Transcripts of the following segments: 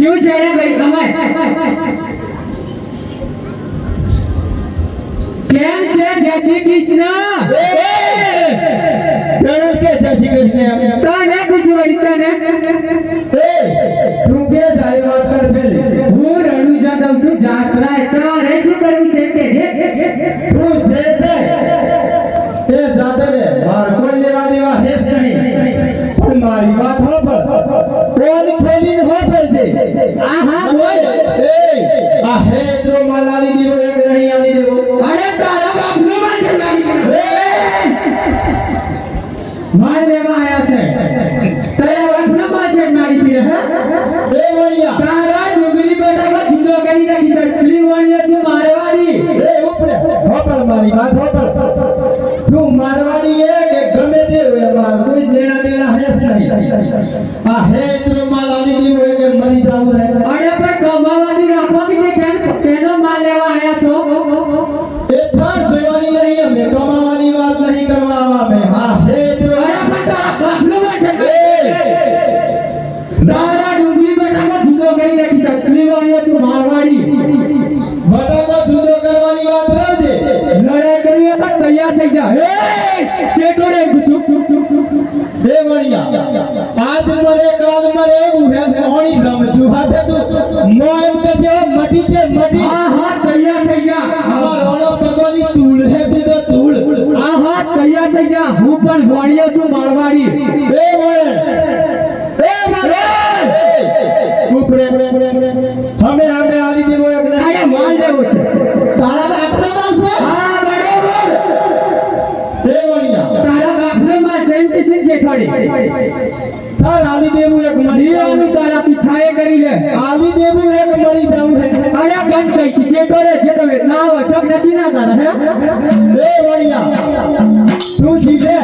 क्यों छे रे भाई कमाय કેમ છે જય શ્રી કૃષ્ણ ગણેશ કે જય શ્રી કૃષ્ણ તને પૂછું વળી તને તું કે સારી વાત કર પેલી હું રણુજા દઉં છું જાત્રા તારે શું કરવું છે તે તું જે તે એ જાતે રે માર કોઈ લેવા દેવા હેસ નહીં પણ મારી વાત હો પર કોણ ખેલીને હો પડશે આ હા બોલ એ આ હે તો મલાલી દીવો એક નહીં આલી દેવો અરે તારા બાપનો માં છે માર લેવા આયા છે તારા બાપનો માં છે મારી પીર હે એ વણિયા તારા ડુંગળી બટાકા જુદો કરી નાખી સસલી વણિયા તું મારવાડી એ ઉપરે હો પર મારી વાત હો પર તું મારવાડી એ કે ગમે તે હોય માર કોઈ દેણા દેણા હેસ નહીં આ હે તો મલાલી દીવો એક મરી જાવ રે અરે પણ કમાવાની રાખવા કે કેનો માલ લેવા આયા છો એ થાર જોવાની નહીં અમે કમાવાની વાત નહીં કરવા આવા મે હા હે તો અરે પણ તારા બાપનો માં છે તારા ડુંગળી બટાકા જુદો કરી નાખી સસલી વણિયા તું મારવાડી બટાકા જુદો કરવાની વાત રહેજે લડાઈ કરીએ તો તૈયાર થઈ જા એ ચેટો રે ગુસુ બે વણિયા આજ મરે કાલ મરે એવું હે મોણી રમ છું હાથે તું મો એમ કે જે મટી છે મટી હા હા તૈયાર થઈ જા અમાર ઓળો ભગવાનની ધૂળ હે દીધો ધૂળ હા હા તૈયાર થઈ જા હું પણ વણિયો છું મારવાડી બે વણ એ મારે ઉપરે હમે આલી દેવો એક ને અરે માલ લેવો છે તારા બાપનો માલ છે હા બરોબર બે વણિયા તારા બાપનો માલ સેમ કિસી શેઠાડી તાર આલી દેવું એક મરી આનું તારા પિઠાએ કરી લે આલી દેવું એક મરી જાવ હે અરે બંધ કઈ છે ચેટો રે જે તમે ના વસક નથી ના તારા હે બે વણિયા તું જીલે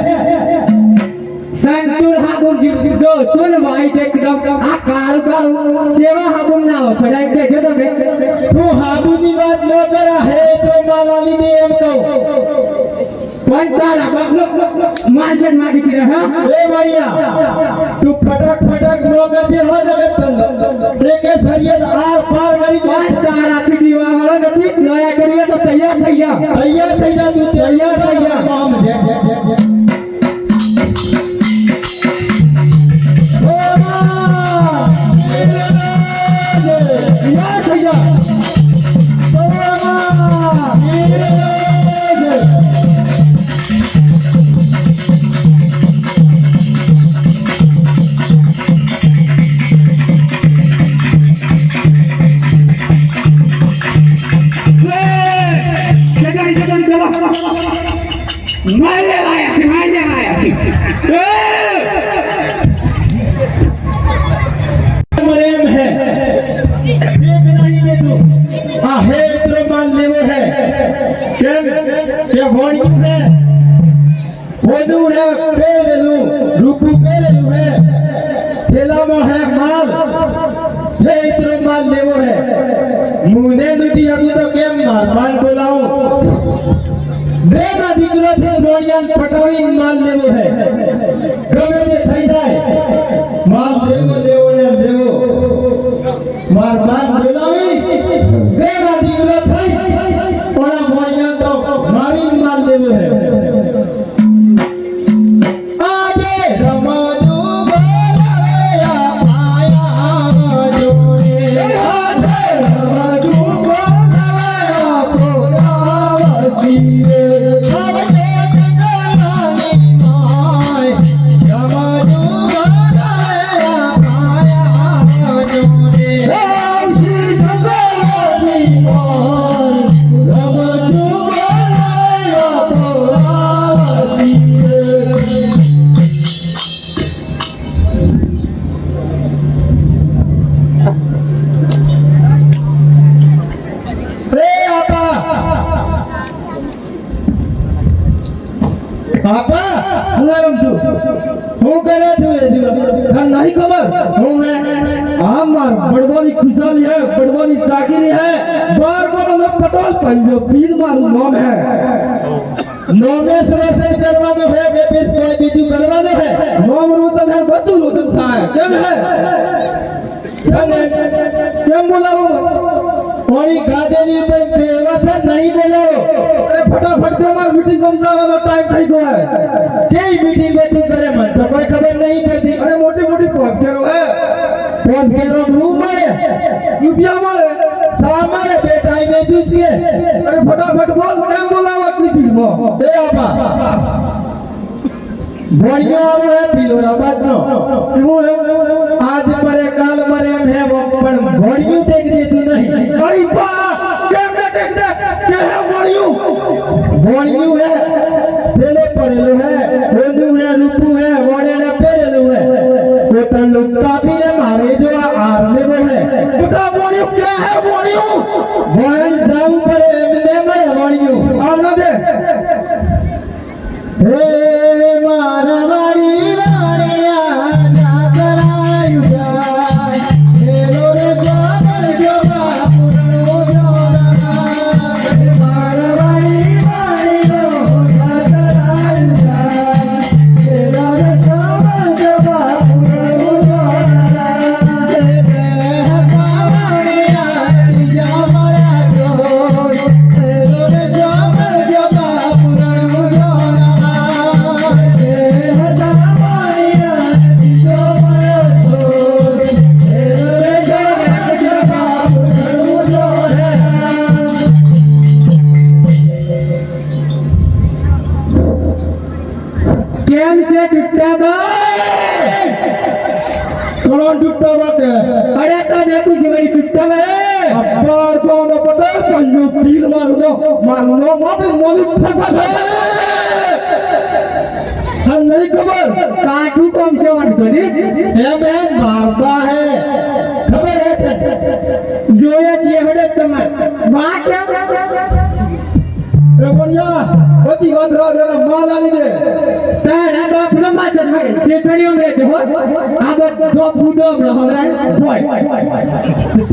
સંતુર હાબુન જીવતો સુન વાઈટ એકદમ આ કાલ કાલ સેવા હાબુન ના હો છડાઈ દે જો તમે તું હાબુની વાત ન કરા હે તો માલાલી દે એમ કહું પણ તારા બાપનો માજન માગી હતી હા બે વણિયા તું ફટાક ફટાક ન કરજે હો જગત તંદ કે શરીયત આર પાર કરી દે પણ તારા થી દીવા વાળો નથી લડાઈ કરીએ તો તૈયાર થઈ જા તૈયાર થઈ જા તું તૈયાર થઈ જા કામ છે मरेम है एक नहीं दे तू आ है इतरो माल लेवो है केम के भोणी है होदू है पेरेलू रूपू पेरेलू है थेलामो है माल है इतरो माल लेवो है मुने लुटी अगु तो केम मार मान बोलाऊं बेना દીકરો થી બોણિયાન પટાવી માલ લેવો હે ગમે તે થઈ જાય માલ લેવો લેવો ને લેવો માર બાપ બોલાવી બેના દીકરો થઈ પણ બોણિયાન તો મારી માલ લેવો હે આજે રમજો બોલાવે આયા જોડે આજે રમજો બોલાવે કોરાવસી पापा હલારમ છું હું કરે છું એ જીવ તને નહીં ખબર હું હે हमार बड़वानी खुशहाली है बड़वानी जागीरी है बार बार में पटोल पंजो पीर मारू नाम है નોમેશ રોશન કરવાનો હે કે પેશ કોઈ બીજું કરવાનો હે नाम रोशन है बदू रोशन था है क्या है કેમ બોલાવો પાણી ગાદેલી ઉપર બેવા था नहीं बोलाओ अरे फटाफट के हमार मीटिंग समझावानो टाइम થઈ ગયો है कई मीटिंग में तू करे मन तो कोई खबर नहीं पड़ती अरे मोटी मोटी पोस्ट करो है पहुंच के रो मुंह मारे रुपया मारे सामारे बेटाई में दूसरे अरे फटाफट बोल केम बोलावा अपनी फिल्म ए आपा बढ़िया आवे है पिलोरा बात नो क्यों है आज मरे काल मरे हम है वो पण बढ़िया टेक दे तू नहीं भाई बा केम ने देख दे के है वड़ियो बढ़िया है तेले पड़ेलो है ओंदू है रूपू है वड़े ने पेरेलो है वो तन लुक्का भी ने मारे जो आर ले वो है बता वड़ियो क्या है वड़ियो बहन जाऊ परे एमने मरे वड़ियो आवना दे हे मारवाड़ी वाड़िया जागरायु जा हेलो रे जागर जोगा पुरणो जोगा मारवाड़ी वाड़ियो जागरायु जा हेलो रे जागर जोगा पुरणो जोगा हे बेहता वाड़िया जा मरा जो हेलो रे जागर जोगा पुरणो जोगा કેમ છે ટુટ્ટા ભાઈ કોણ ટુટ્ટા બાતે અરે તો દેખું છે મારી ટુટ્ટા ભાઈ અબ્બાર કોણ પટેલ કલ્યો પીલ મારું મોબે મોલી ફરફર હા નહીં ખબર કાઠું કોમ છે વાંટ કરી એ બેન બાબા હે ખબર હે જોયા છે હડે તમાર બા કેમ એ બળિયા બધી વાત રા માલ આવી દે તારા બાપ નો માછર મારે ચેટણીઓ મે જો આ બધો ફૂડો हमरा બોય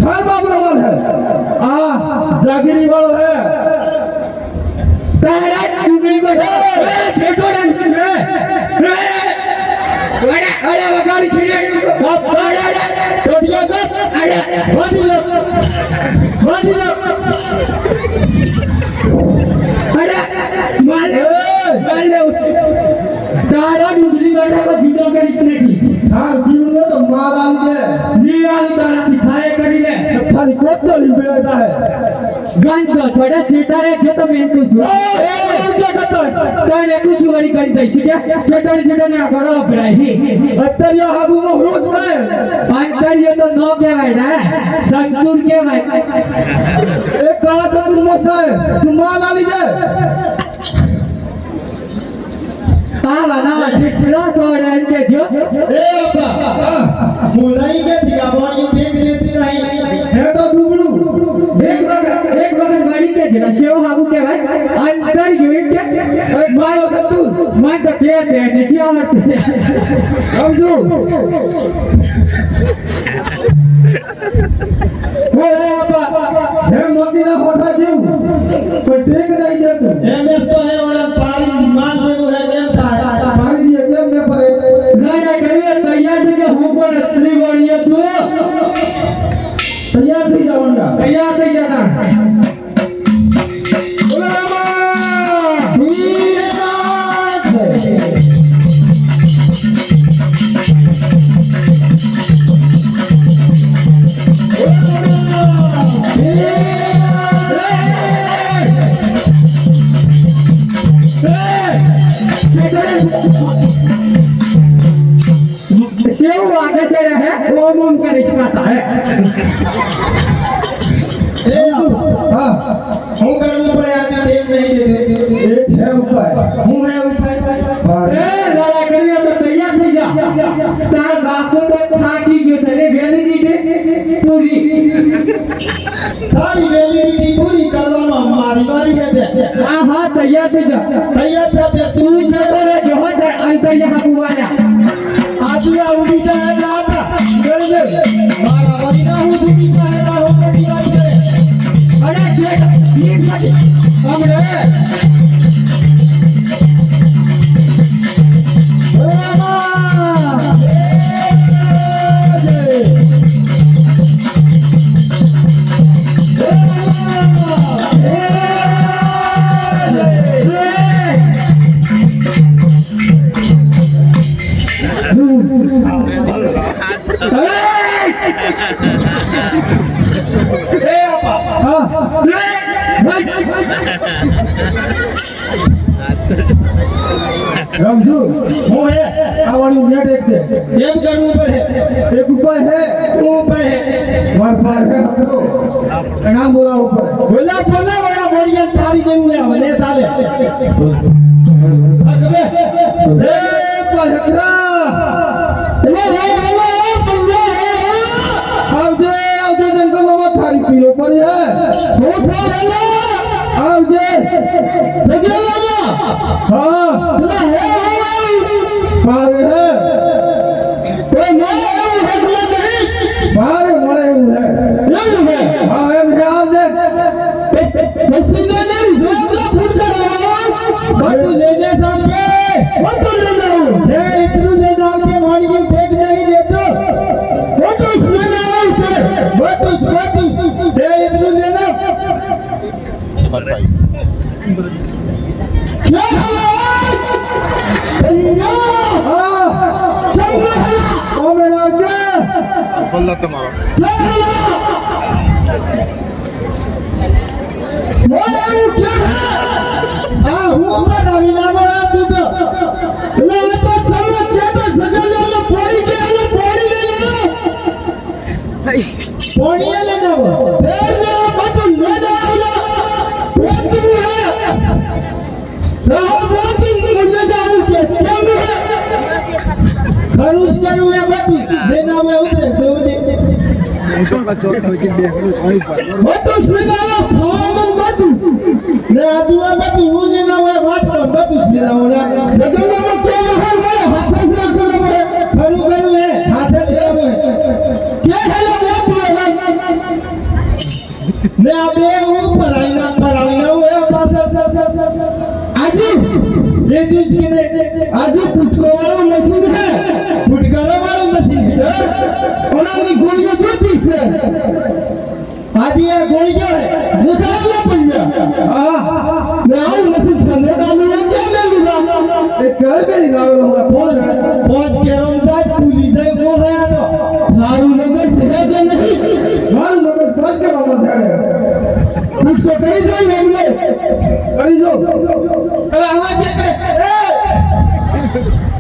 थार बाप रो माल है आ जागीरी वालो है तारा चुगली बैठो छेटो रन रे अरे अरे वगाड़ी छिड़े बाप अरे टोटिया का अरे बांधी लो अरे मार ले तारा डुबली बैठा को जीतो करी इसने की हां जीवन में तो मार आल दे नी आल तारा दिखाए करी ले थारी कोतली बेटा है गन तो छोड़ा सीतारे जो तो मेन तू छो ए क्या करता है ताने कुछ वाली कर दई छी क्या छोटा ने बड़ा अपराई अत्तरिया हाबू में रोज है अंतरिया तो नो के भाई ना संतूर के भाई एक काला संतूर मस्त है तू माल आली दे ना कितना सोडा के जो ए बाबा मुलाई के दिगावानी देख देती नहीं है तो डुबलू एक बार गाड़ी के जरा सेव हाबू के भाई अंदर यूनिट के एक मारो संतूर मैं तो के दे देखिए और समझो हो रे बाबा हे मोती ना होठा जीव तो देख नहीं दे तू एमएस तो है वाला पारी मान देगो है केम था पानी दिए केम ने परे ना करिए तैयार थे हम को असली वाड़िया छु तैयार थी जाऊंगा तैयार थे जाना बोला रामा सेव आगे से रहे वो मुंह का रिचकाता है ए हां हूं करूं पर आज देख नहीं देते एक है उपाय हूं है उपाय ए लड़ा करियो तो तैयार થઈ जा तार बापो तो થાકી ગયો તને વેલિડિટી પૂરી सारी वैलिडिटी पूरी करवाना हमारी बारी है दे हां हां तैयार થઈ जा तैयार थे तू छेड़ो रे जो है अंतर यहां बुआया आजुआ उड़ी जाए लाटा कर दे मारा वाली ना हो उड़ी जाए ना हो कभी बारी करे अरे छेड़ ये मत हमरे કરો એના બોલા ઉપર બોલા બોલા વડા બોડિયા તારી જેવું હે મને સાલે અગલે એ પહકરા આવજે આવજે જંગલમાં થારી પીલો પડી હે છોઠા રેલા આવજે જગ્યામાં હા પારે હે કોઈ મળે એવું હે નહીં પારે મળે એવું હે હા એમ હે આવજે પછી ને નહીં જોતલા ફૂટ બધું લઈને સામજે બધું લઈને આવું હે ઇતનું લઈને આવજે વાણી ટેક નહીં દેતો બધું લઈને આવું છે બધું હે ઇતનું લઈને बल्ला तुम्हारा આ હું પર આવીના બળા તું તો લે તો તમે કે તો સગલામાં પડી ગયા પડી ગયા પોણીએ લઈને આવો એટલે બધું લઈને આવ્યા બધું હે રાહ બધું મજા જાવું કે કેમ હે ખરુશ કરું એ બધું લઈને આવો ઉપરે જોવું દે બધું સ્વીકારો ખાવાનું બધું ને આ દુઆ બધું હું લઈને આવો વાટકો બધું લઈને આવો ને સગલામાં કેમ હે મારે હાથે જ રાખવું પડે ખરું કરું હે હાથે લઈને આવો કે હેલો બધું ને આ બે ઉપર આવીને આવો એ પાછળ આજે એ દુસરી ને આજે પુટકો વાળો મશીન હે ફुटकारा वाला मशीन है ઓનાની ગોળીઓ જોતી છે आज ये गोली जो है નિકાલો પૈયા હા મે આવું મશીન સંગે ડાલું કે મે લીધા એ ઘર મે લાવેલો હું पहुंच के रमजान पुलिस है को रहा तो મારું મગજ સહેજ નહીં મારું મગજ ફસ કે બાબા જાડે પુટકો કરી જોઈ એમને કરી જો અરે આવા કે કરે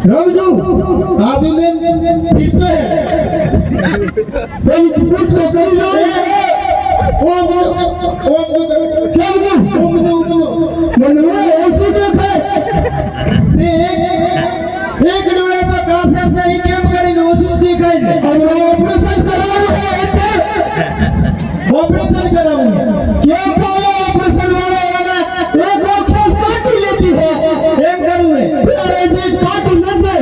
રમજો आदू ले फिर तो है પેલી પુટકો કરી જો ओम કેમ જો મને ઓછું દેખાય एक डोळे तो कासर नहीं केम करी दो उस दिखाई दे હવે ઓપરેશન કરાવવાનું છે એટલે ऑपरेशन कराऊंगा क्या पावा ऑपरेशन वाला एक आंख काट लेती है एम करूं मैं अरे जी काट न दे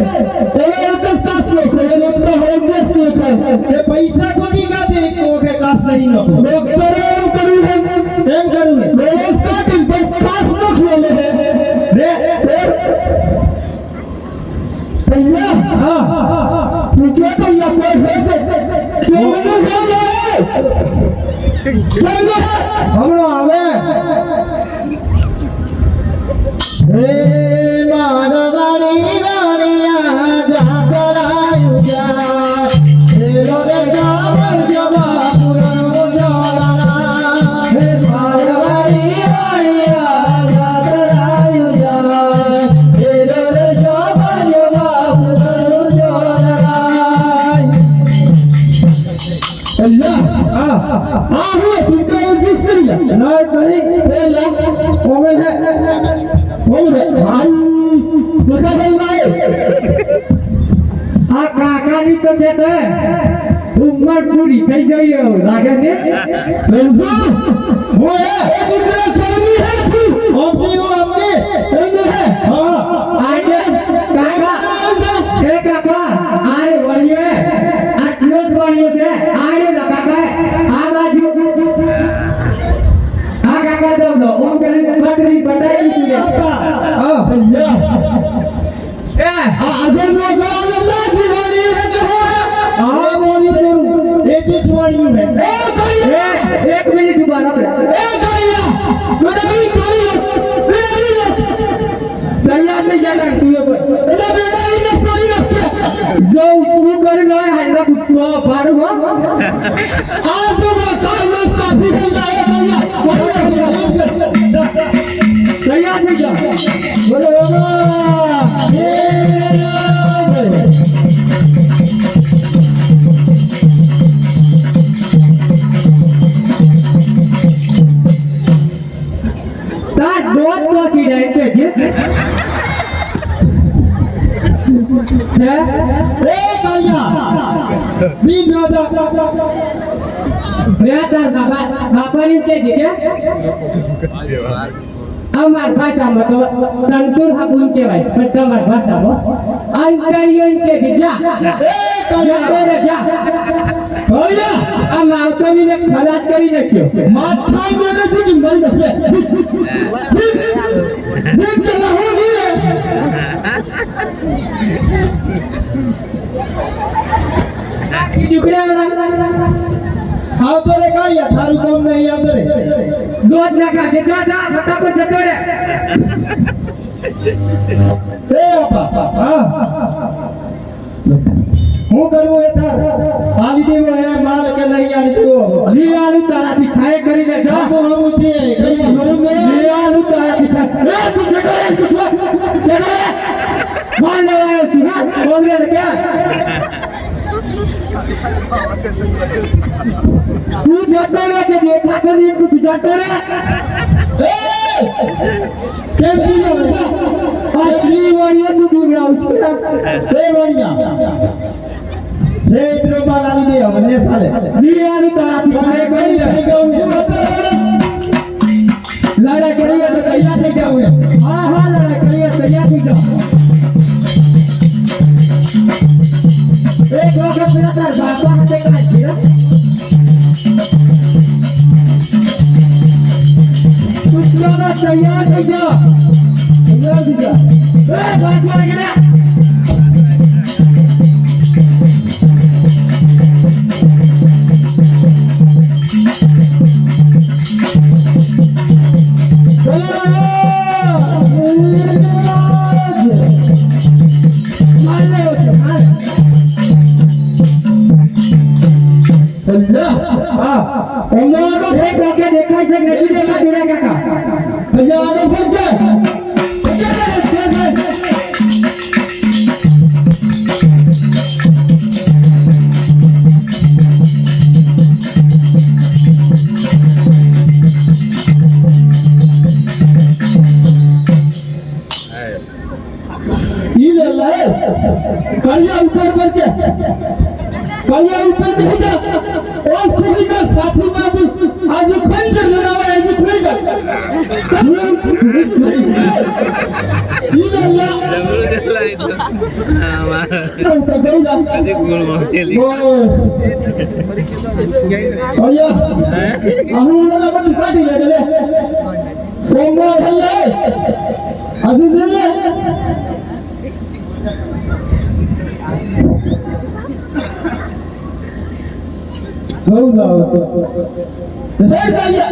तेरे एक कास लो कोई डॉक्टर है बेस्ट है ये पैसा कोनी का दे को के कास नहीं नो डॉक्टर एम करू है एम करूं मैं मेरे स्टार्टिंग बस कास लो खोले है दे भैया हां तू क्या तो या कोई है क्यों मनु हो जाए हमरो आवे हे मारवाड़ी रानिया जागरायु जा हे रे जामल जबा पुरन जाला हे मारवाड़ी रानिया जागरायु जा हे रे जामल जबा पुरन जाला अल्लाह आहो तुमका जिसरी ना नहीं पहला कौन है भाई देखा भाई आ काकानी तो कहते हैं उम्र पूरी થઈ ગઈ લાગે છે સમજો ઓએ એ દીકરા કોની હે તું ओपी वो हमने સમજો હે हां આજે કાકા એ કાકા આય વળ્યો આ ક્લોઝ વળ્યો છે આય ના કાકા આ બાજુ આ કાકા દો ઓમ કરીને પતરી બટાઈ દીધી હા ભૈયા એ આ આગળ નો ગળા લાગી વળી હે કે हां बोली ये जो सुवाड़ियों है ए गड़िया एक मिनट दोबारा ए गड़िया गड़ाई गड़िया तैयार नहीं जाना तू ये पर एला बेटा ये सॉरी रख जो शुरू कर ना है ना तो पार हुआ आज तो कागज काफी है लाया भैया तैयार नहीं जा बोलो ये હે એ કાળિયા બી દાદા બે તાર બાપાની કે અમાર ભાષામાં તો સંતુર હાબુન કહેવાય પણ તમાર ભાષામાં અંતરિયન કે જા જા આમ આવતાની ને ખલાસ કરી નાખ્યો માથા મને છે કે મરી જશે દેખ કે ના હો ગઈ આવતો રે કાળિયા થારું કામ નહીં આવતો રે દોધ નાખા જેટલા જા ફટાફટ જતો રે એ બાપા હા હું કરું એ થાર આલી દેવો હે માલ કે નહીં આલી દેવો લીલાલુ તારાથી ખાય કરી લે જા હું છે કઈ કરું મે લીલાલુ તારાથી ખાય એ તું છોડો રે તું છોડો માલ લેવાયો છે હા બોલે રે કે તું જતો રે કે દેખા કરી તું જતો રે એ કેમ તું આ શ્રી વાણીએ તું દુરાવ છે રે વણિયા રે ઇતરો માલ આલી દે હવે ને સાલે લીલાલુ તારાથી ખાય કરી લે લડાઈ કરીએ તો તૈયાર થઈ જાવ હા હા લડાઈ કરીએ તૈયાર થઈ જાવ એક વખત પેલા તાર બાપા હાથે કાઢ છે કુતરાના તૈયાર થઈ જાવ તૈયાર થઈ જાવ એ બાપા ગયા कालिया ऊपर पर के कालिया ऊपर नहीं जा और खुशी का साथी बाबू आज खंजर लड़ावा है आज खुलेगा ये अल्लाह तो गौला अरे गोल मारली कालिया अहू वाला बन पार्टी ले ले सोमो हल्ले अजू ले ले गौला हे कालिया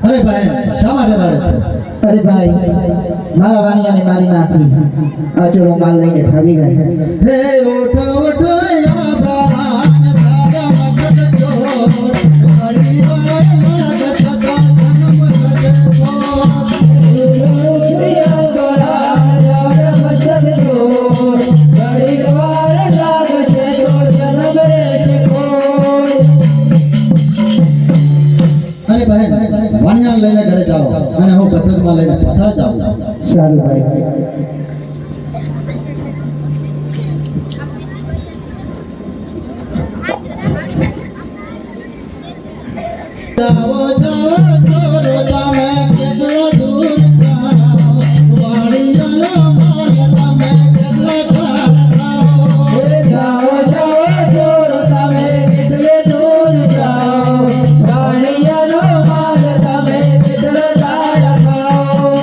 अरे भाई शा માટે રડે છે અરે ભાઈ મારા વાણિયાને મારી નાખી આ ચોરો માલ લઈને ભાગી ગયા હે ઓઠો ઓઠો યાબાન તારા મગજ ચોર ઘડી વાર લાગ સદા જન્મ રજે યા ગોળા તારા મગજ ચોર ઘડી વાર લાગ છે ચોર જન્મ રજે અરે ભાઈ વાણિયા લઈને ઘરે જાઓ અને હું ગદગદમાં લઈને પથાર જાઉં સારું ભાઈ જાઓ જાઓ ચોરો તમે કેટલા દૂર જાઓ જાઓ જાઓ ચોર તમે કેટલે દૂર જાઓ રાણીયાનો માલ તમે કેટલે દાડ ખાઓ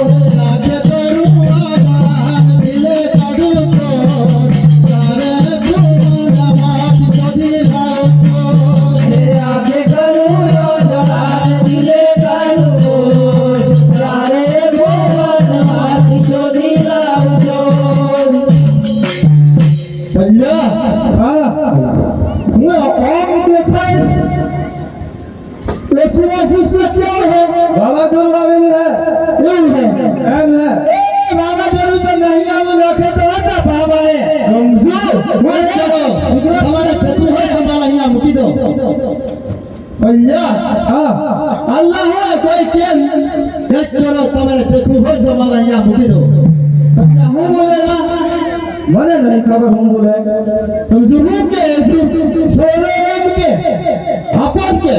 હે આગે કરું યોજના દિલે કાઢું તારે ભુવન માંથી શોધી લાવજો ભૈયા હું આમ દેખાઈશ ऐसे ऐसे क्यों है વાવાઝોડું આવેલું હે એવું है એમ હે ए વાવાઝોડું તો નહીં આવું નાખે તો હતા બાબાએ સમજો તમારે થતું હોય તો મારા અહીંયા મૂકી દો ભૈયા હા અલ્લાહ હોય કોઈ કેમ એક ચોરો તમારે થતું હોય તો મારા અહીંયા મૂકી દો હું બોલેલા મને નહીં ખબર હું બોલે સમજો હું કે સોરો એમ કે આપણ કે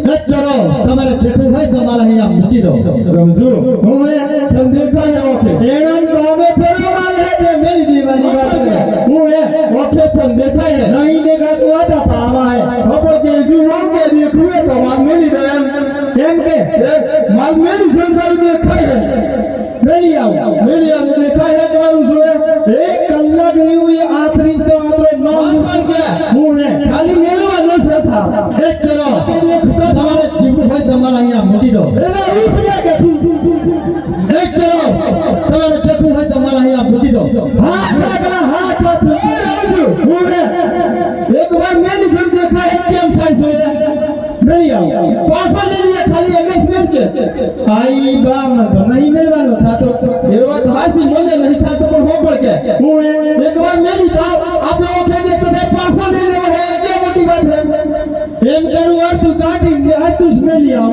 એક ચોરો તમારે થતું હોય તો મારા અહીંયા મૂકી દો સમજો હું એ તને દેખાય ઓકે એણન બાબે થોડો માલ હે તે મેલ દીવાની વાત કરે હું એ ઓકે તને દેખાય નહીં દેખાતું હતા પાવા હે ખબર કે જો હું કે દેખું હે તો માલ મેલી દે એમ કે માલ મેલી સંસાર દેખાય હે મેલી આવ દેખાય હે તમારું જોયા એક કલાક ની હુઈ આખરી તો આત્રો માલ માલ કે હું હે ખાલી મેલવા ન થતા એક ચોરો તમારે જીવવું હોય તો મારા અહીંયા મૂકી દો એના રૂપિયા કે તું એક ચોરો તમારે થતું હોય તો મારા અહીંયા મૂકી દો હા કાકા હા કાતું હું હે એક વાર મેલી સંસાર દેખાય કેમ થાય જોયા મેલી આવ પાછો લઈ લે ખાલી એમએસમેન્ટ કે આઈ બામ તો નહીં મેલવાનો થાતો એ વાત હાસી મને નહીં થતો પણ હોબળ કે હું હે એક વાર મેલી થાવ આપણે ઓખે દે તો પાછો લઈ લેવો હે કે મોટી વાત હે એમ કરું અર્થ કાઢી હાથું સ્મેલી આવ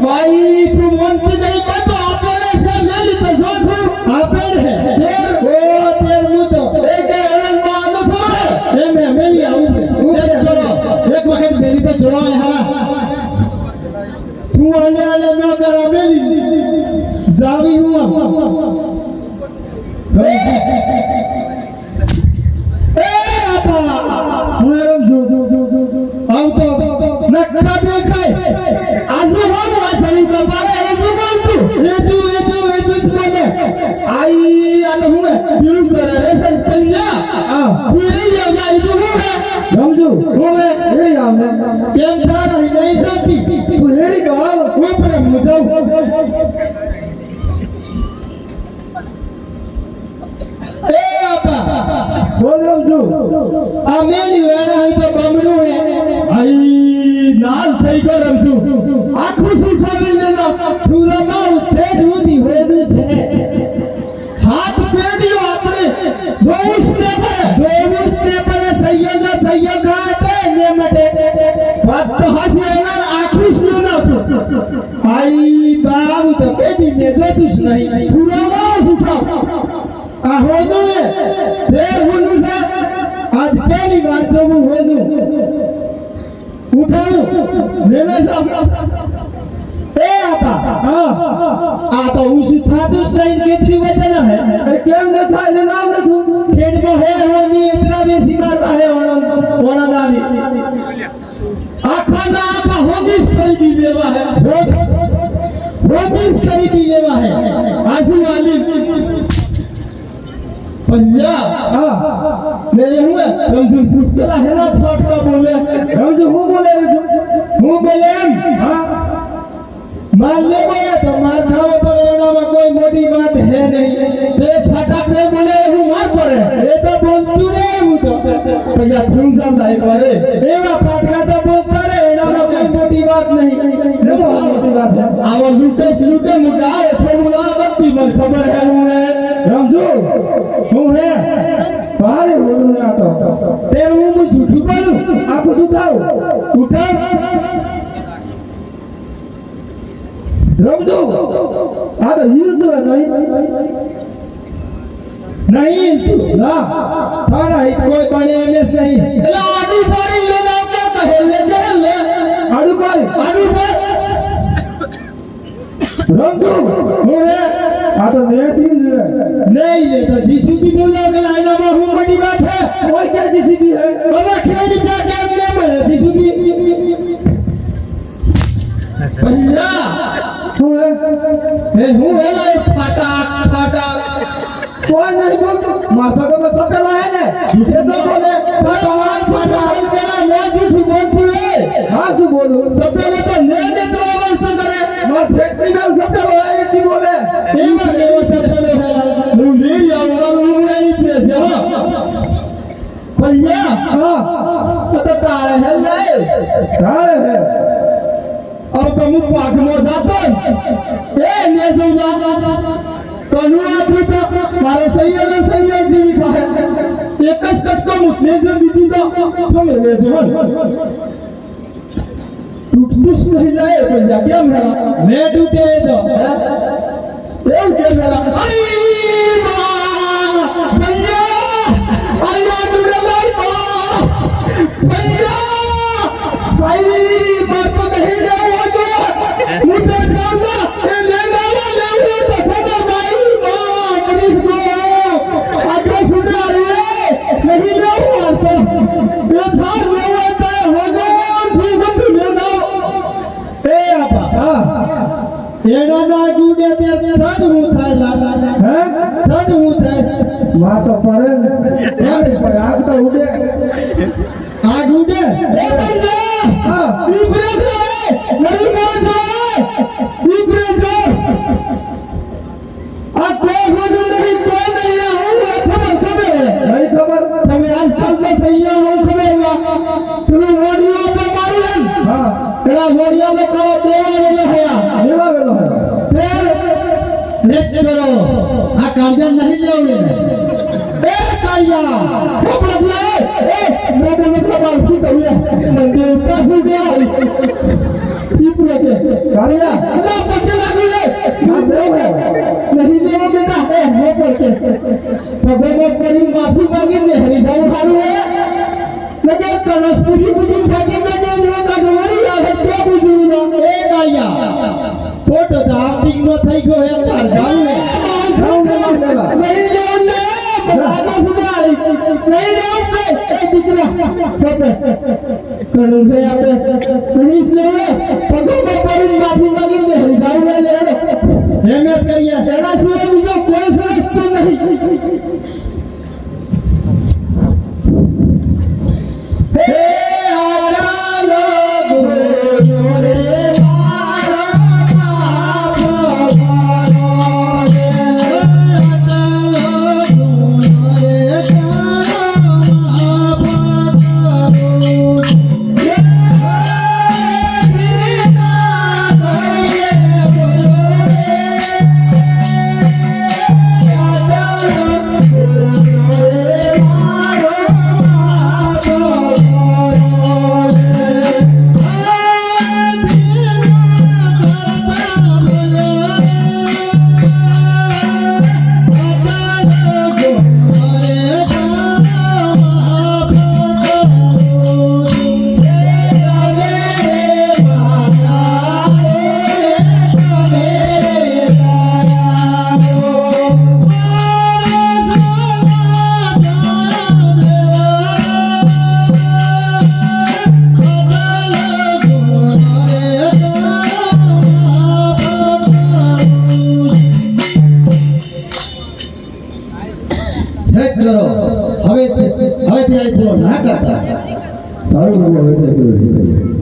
ભાઈ તું મનથી નહીં કહેતો આપણે છે મેલી તો જો છું આપેલ હે તેર ઓ તેર મુતો એક એલન માં આનો થોડે એમ હે મેલી આવું એક ચોરો એક વખત મેલી તો જોવા હારા તું આલે આલે ન કરા મેલી જાવી હું એ આપા હું એમ જો આવ તો નખા દેખાય આજુ હોમ વાચણી બાબા એ શું બોલતું એજુ સ્મેલે આઈ આનો હું યુઝ કરે રે સન પલ્લા આ તું એ જાવ ઈ તો હું હે સમજુ હું હે એ આવને કેમ તારા નહીં સાથી તું હેરી ગાવ હું પર મુજાવ એ આપા બોલ સમજો આ મેલી વેણા હોય તો બમણું હે આઈ નાલ થઈ ગયો રમજો આખું સુખાવી લેલા પૂરામાં ઉઠેડ ઉધી હોનું છે હાથ પેડીઓ આપણે જોઉં ને પર સૈયદ ખાતે ને મટે વાત તો હાસી એના આખું શું ના છું આઈ બાવ તો કેદી ને જોતું જ નહીં પુરાવા સુખાવ આ હોનું હે તે હુનું છે આજ પહેલી વાર જોવું હોનું ઉઠાવું લેને સાહેબ એ આપા હા આ તો ઉસું થાતું જ નહીં કેટલી વજન હે અરે કેમ ન થાય ને નામ નથી ખેડમાં હે હોની ઇતરા બેસી મારવા હે ઓણા દાદી આખા ના આખા હોદીશ ખરીદી લેવા હે હોદીશ ખરીદી લેવા હે હાસી વાલી પલ્લા હા ને હું રમજુ પુસ્તલા હેલા ફોટો બોલે રમજુ હું બોલે હું બોલે એમ હા માલ ले गया तो मार खाओ पर एनाમાં કોઈ મોટી વાત હે નહીં તે ફટાક ને બોલે હું માર પડે એ તો બોલતું રે હું તો પૈસા થૂંગામ લાઈ કરે એવા પાટકા તો બોલતા રે એનામાં કોઈ મોટી વાત નહીં એ તો મોટી વાત છે આવો લૂટે મુકા એ થોડું આ બત્તી મને ખબર હે હું હે રમજુ હું હે ભારે બોલું ના તો તે હું જૂઠું બોલું આખું ઉઠાવ ઉઠાવ રમજો આ તો હિલ તો નહીં તું ના તારા હિત કોઈ બને એમએસ નહીં એટલે આડું પાડી લેના આપણે કહે લે આડું પાડી રમજો હું હે આ તો દેશી જ है नहीं ये तो जीसीबी बोला के लाइना में हूं बड़ी बात है कोई क्या जीसीबी है बोला खेड़ जाके हमने में जीसीबी भैया શું है ए हूं है ना फाटा फाटा कोई नहीं बोलतो माथा तो मैं सपेला है ने झूठे तो बोले भगवान भगवान तेरा मैं झूठ बोलती है हाँ શું બોલું सपेले तो ने दे तो अवस्था करे मार फेस्टिवल सपेलो है कि बोले ये में वो सपेले है मुझे यार नहीं प्रेस भैया हाँ तो ताले है ले काले है और तुम पाक में जातो ए ने सुना कानून आपने तो मारो सही है जी का है एक कष्ट को मुझे जब बीती तो हम ले जो टूट नहीं लाए भैया क्या मेरा मैं टूटे तो ये क्या मेरा अरे भैया अरे टूटे भाई भैया भाई बात तो नहीं जाओ जो मुझे जाना ये लेना वाले हुए तो खबर भाई मां पुलिस को आगे सुना रही है नहीं जाओ मारता ये थार लेता है हो गया ठीक है लेना ए आपा हाँ एड़ा ना गुडे ते थद हूं थाला हैं थद हूं थे मां तो पड़े यार पर आग तो उड़े आग उड़े ए भैया हाँ ऊपर से मेरी मां जाए ऊपर से आ कोई वजह नहीं कोई नहीं है खबर है नहीं खबर તમે આજકાલ સહી હો ખબર લા પેલું ઓડિયો पे મારું हाँ પેલા ઓડિયો में કરો દેવા વેલો હયા देवा वेलो है फिर नेट करो आ कागज नहीं लेवे ए काया वो बदला ए मैं मतलब वापसी करूंगा मंदिर का सुबह आई पीपले के कालिया अल्लाह पक्के लागू ले हाँ देव है नहीं देवा बेटा ए हो पड़के भगवान करी माफी मांगी ने हरि जाऊ हारू है लगे कलश पूजी पूजी खाके मैं दे का तुम्हारी याद है क्या पूजू ना ए काया फोटो तो आप ठीक नो થઈ ગયો હે તાર જાવું जाऊं देवा नहीं जाऊं ने बता सुबह आई नहीं जाऊं पे ए दिकरा पे करू से आपे नहीं इसलिए भगवान करी माफी मांगी ने हरि जाऊ ले ले एमएस करिए तेरा सिवा मुझे कोई समझता नहीं हे आरा लोग रे नेट करो હવે તે આઈ ફોન ના કરતા સારું હવે